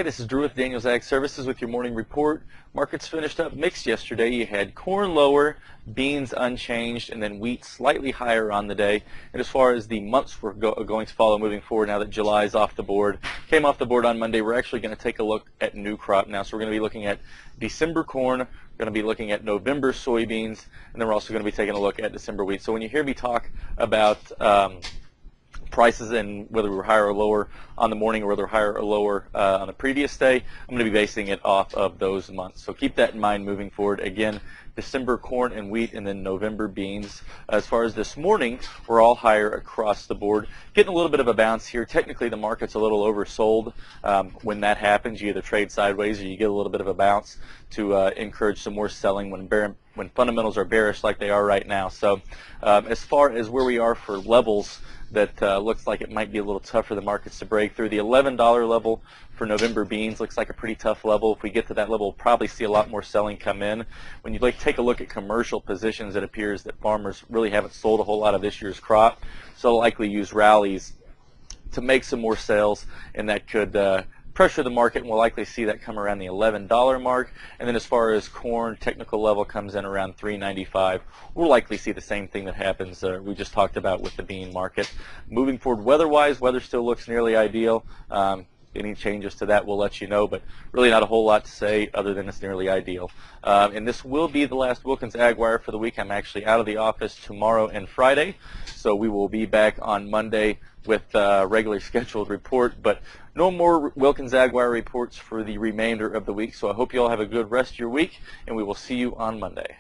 Hi, this is Drew with Daniels Ag Services with your morning report. Markets finished up mixed yesterday. You had corn lower, beans unchanged, and then wheat slightly higher on the day. And as far as the months we're going to follow moving forward, now that July is off the board, came off the board on Monday, we're actually going to take a look at new crop now. So we're going to be looking at December corn, we're going to be looking at November soybeans, and then we're also going to be taking a look at December wheat. So when you hear me talk about prices and whether we're higher or lower on the morning or whether we're higher or lower on the previous day, I'm going to be basing it off of those months. So keep that in mind moving forward. Again, December corn and wheat, and then November beans. As far as this morning, we're all higher across the board. Getting a little bit of a bounce here. Technically, the market's a little oversold. When that happens, you either trade sideways or you get a little bit of a bounce to encourage some more selling when fundamentals are bearish like they are right now. So as far as where we are for levels, that looks like it might be a little tough for the markets to break through. The $11 level for November beans looks like a pretty tough level. If we get to that level, we'll probably see a lot more selling come in. When you take a look at commercial positions, it appears that farmers really haven't sold a whole lot of this year's crop, so they'll likely use rallies to make some more sales, and that could pressure the market, and we'll likely see that come around the $11 mark. And then as far as corn, technical level comes in around $3.95. We'll likely see the same thing that happens we just talked about with the bean market. Moving forward weather-wise, weather still looks nearly ideal. Any changes to that we'll let you know, but really not a whole lot to say other than it's nearly ideal. And this will be the last Wilkins Ag Wire for the week. I'm actually out of the office tomorrow and Friday, so we will be back on Monday with a regular scheduled report, but no more Wilkins Ag Wire reports for the remainder of the week. So I hope you all have a good rest of your week, and we will see you on Monday.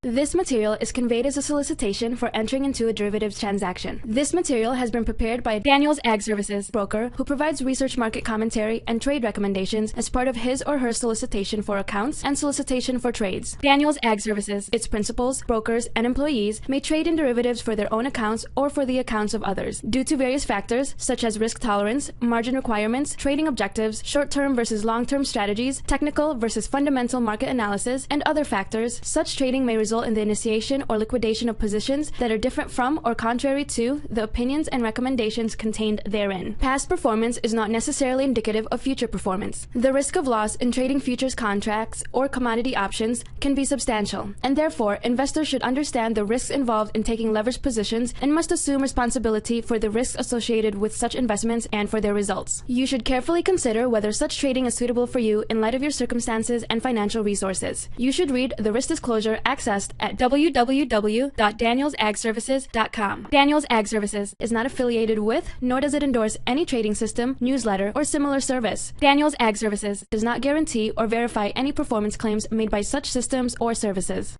This material is conveyed as a solicitation for entering into a derivatives transaction. This material has been prepared by Daniels Ag Services broker who provides research, market commentary, and trade recommendations as part of his or her solicitation for accounts and solicitation for trades. Daniels Ag Services, its principals, brokers, and employees may trade in derivatives for their own accounts or for the accounts of others. Due to various factors such as risk tolerance, margin requirements, trading objectives, short-term versus long-term strategies, technical versus fundamental market analysis, and other factors, such trading may result in the initiation or liquidation of positions that are different from or contrary to the opinions and recommendations contained therein. Past performance is not necessarily indicative of future performance. The risk of loss in trading futures contracts or commodity options can be substantial, and therefore investors should understand the risks involved in taking leveraged positions and must assume responsibility for the risks associated with such investments and for their results. You should carefully consider whether such trading is suitable for you in light of your circumstances and financial resources. You should read the risk disclosure accessed at www.danielsagservices.com. Daniels Ag Services is not affiliated with, nor does it endorse any trading system, newsletter, or similar service. Daniels Ag Services does not guarantee or verify any performance claims made by such systems or services.